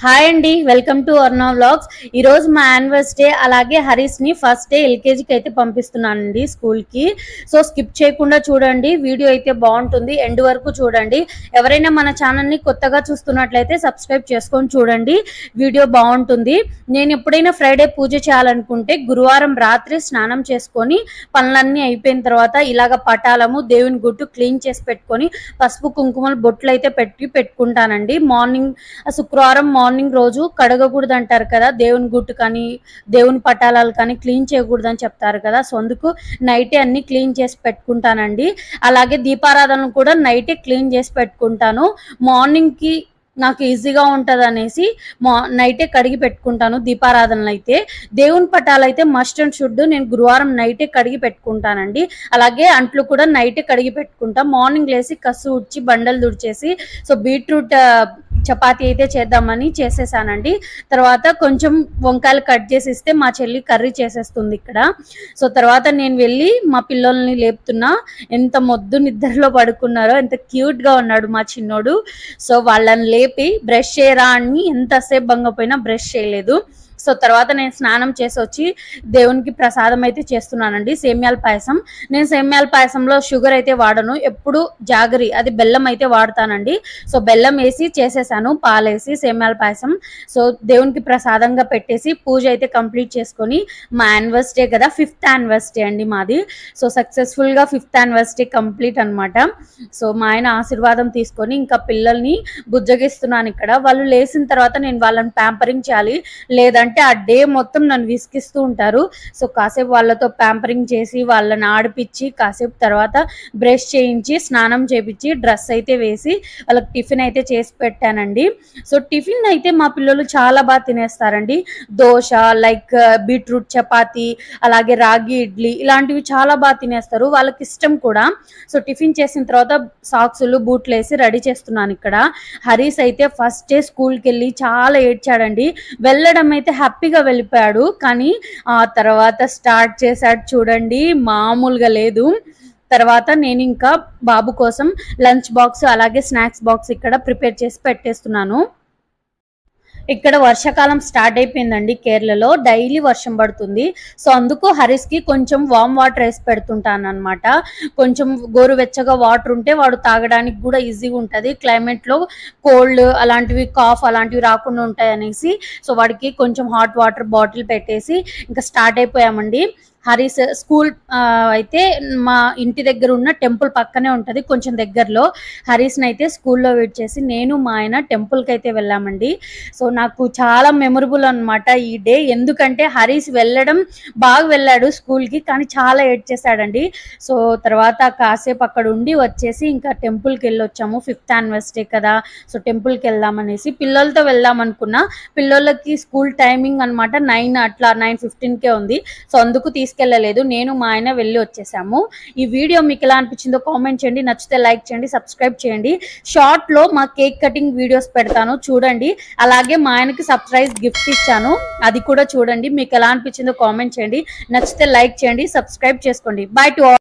Hi అండి, welcome to అర్నా vlogs. ఈ రోజు మా యానివర్సరీ అలాగే హరీష్ ని ఫస్ట్ డే ఎల్కేజీకి అయితే పంపిస్తున్నానండి స్కూల్ కి. సో స్కిప్ చేయకుండా చూడండి, వీడియో అయితే బాగుంటుంది, ఎండ్ వరకు చూడండి. ఎవరైనా మన ఛానల్ ని కొత్తగా చూస్తున్నట్లయితే సబ్స్క్రైబ్ చేసుకొని చూడండి, వీడియో బాగుంటుంది. నేను ఎప్పుడైనా ఫ్రైడే పూజ చేయాలనుకుంటే గురువారం రాత్రి స్నానం చేసుకొని పనులన్నీ అయిపోయిన తర్వాత ఇలాగ పటాలము దేవుని గుట్టు క్లీన్ చేసి పెట్టుకొని పసుపు కుంకుమలు బొట్లు అయితే పెట్టుకుంటానండి. మార్నింగ్ శుక్రవారం మార్నింగ్ రోజు కడగకూడదు అంటారు కదా, దేవుని గుట్టు కానీ దేవుని పటాలాలు కానీ క్లీన్ చేయకూడదు అని చెప్తారు కదా. సో అందుకు నైటే అన్ని క్లీన్ చేసి పెట్టుకుంటానండి. అలాగే దీపారాధనలు కూడా నైటే క్లీన్ చేసి పెట్టుకుంటాను. మార్నింగ్కి నాకు ఈజీగా ఉంటుంది అనేసి నైటే కడిగి పెట్టుకుంటాను. దీపారాధనలు అయితే దేవుని పటాలు అయితే మస్ట్ అండ్ షుడ్ నేను గురువారం నైటే కడిగి పెట్టుకుంటానండి. అలాగే అంట్లు కూడా నైటే కడిగి పెట్టుకుంటా. మార్నింగ్ లేసి కసు ఉడ్చి బండలు దుడిచేసి సో బీట్రూట్ చపాతీ అయితే చేద్దామని చేసేసానండి. తర్వాత కొంచెం వంకాయలు కట్ చేసి ఇస్తే మా చెల్లి కర్రీ చేసేస్తుంది ఇక్కడ. సో తర్వాత నేను వెళ్ళి మా పిల్లల్ని లేపుతున్నా. ఎంత మొద్దు నిద్రలో పడుకున్నారో, ఎంత క్యూట్ గా ఉన్నాడు మా చిన్నోడు. సో వాళ్ళని లేపి బ్రష్ చేయరా అని ఎంతసేపు బంగపోయినా బ్రష్ చేయలేదు. సో తర్వాత నేను స్నానం చేసి వచ్చి దేవునికి ప్రసాదం అయితే చేస్తున్నానండి, సేమ్యాల పాయసం. నేను సేమ్యాల పాయసంలో షుగర్ అయితే వాడను, ఎప్పుడు జాగరి అది బెల్లం అయితే వాడతానండి. సో బెల్లం వేసి చేసేసాను, పాలేసి సేమ్యాల పాయసం. సో దేవునికి ప్రసాదంగా పెట్టేసి పూజ అయితే కంప్లీట్ చేసుకొని మా యానివర్సరీ కదా, 5th యానివర్సరీ అండి మాది. సో సక్సెస్ఫుల్గా 5th యానివర్సరీ కంప్లీట్ అనమాట. సో మా ఆయన ఆశీర్వాదం తీసుకొని ఇంకా పిల్లల్ని బుజ్జగిస్తున్నాను ఇక్కడ. వాళ్ళు లేచిన తర్వాత నేను వాళ్ళని ప్యాంపరింగ్ చేయాలి, లేదంటే ఆ డే మొత్తం నన్ను విసిగిస్తూ ఉంటారు. సో కాసేపు వాళ్ళతో ప్యాంపరింగ్ చేసి వాళ్ళని ఆడిపించి కాసేపు తర్వాత బ్రష్ చేయించి స్నానం చేయించి డ్రెస్ అయితే వేసి వాళ్ళకి టిఫిన్ అయితే చేసి పెట్టానండి. సో టిఫిన్ అయితే మా పిల్లలు చాలా బాగా తినేస్తారండి. దోశ, లైక్ బీట్రూట్ చపాతీ, అలాగే రాగి ఇడ్లీ ఇలాంటివి చాలా బాగా తినేస్తారు, వాళ్ళకి ఇష్టం కూడా. సో టిఫిన్ చేసిన తర్వాత సాక్సులు బూట్లు వేసి రెడీ చేస్తున్నాను ఇక్కడ. హరీష్ అయితే ఫస్ట్ డే స్కూల్కి వెళ్ళి చాలా ఏడ్చాడండి. వెళ్ళడం అయితే హ్యాపీగా వెళ్ళిపోయాడు, కానీ ఆ తర్వాత స్టార్ట్ చేశాడు చూడండి, మామూలుగా లేదు. తర్వాత నేను ఇంకా బాబు కోసం లంచ్ బాక్స్ అలాగే స్నాక్స్ బాక్స్ ఇక్కడ ప్రిపేర్ చేసి పెట్టేస్తున్నాను. ఇక్కడ వర్షాకాలం స్టార్ట్ అయిపోయిందండి కేరళలో, డైలీ వర్షం పడుతుంది. సో అందుకు హరీష్కి కొంచెం వామ్ వాటర్ వేసి పెడుతుంటాను అనమాట. కొంచెం గోరువెచ్చగా వాటర్ ఉంటే వాడు తాగడానికి కూడా ఈజీగా ఉంటుంది. క్లైమేట్లో కోల్డ్ అలాంటివి, కాఫ్ అలాంటివి రాకుండా ఉంటాయి అనేసి సో వాడికి కొంచెం హాట్ వాటర్ బాటిల్ పెట్టేసి ఇంకా స్టార్ట్ అయిపోయామండి. హరీష్ స్కూల్ అయితే మా ఇంటి దగ్గర ఉన్న టెంపుల్ పక్కనే ఉంటుంది, కొంచెం దగ్గరలో. హరీష్ని అయితే స్కూల్లో వెయిట్ చేసి నేను మా ఆయన టెంపుల్కి అయితే వెళ్ళామండి. సో నాకు చాలా మెమొరబుల్ అనమాట ఈ డే, ఎందుకంటే హరీష్ వెళ్ళడం బాగా వెళ్ళాడు స్కూల్కి, కానీ చాలా ఏడ్ చేశాడండి. సో తర్వాత కాసేపు అక్కడ ఉండి వచ్చేసి ఇంకా టెంపుల్కి వెళ్ళొచ్చాము. 5th యానివర్సరీ కదా, సో టెంపుల్కి వెళ్దామనేసి పిల్లలతో వెళ్దాం అనుకున్నా. పిల్లలకి స్కూల్ టైమింగ్ అనమాట 9 అట్లా 9:15కే ఉంది. సో అందుకు తీసుకెళ్ళలేదు, నేను మా ఆయన వెళ్ళి వచ్చేసాము. ఈ వీడియో మీకు ఎలా అనిపించిందో కామెంట్ చేయండి, నచ్చితే లైక్ చేయండి, సబ్స్క్రైబ్ చేయండి. షార్ట్ లో మా కేక్ కటింగ్ వీడియోస్ పెడతాను చూడండి. అలాగే మా ఆయనకి సర్ప్రైజ్ గిఫ్ట్ ఇచ్చాను, అది కూడా చూడండి. మీకు ఎలా అనిపించిందో కామెంట్ చేయండి, నచ్చితే లైక్ చేయండి, సబ్స్క్రైబ్ చేసుకోండి. By to all.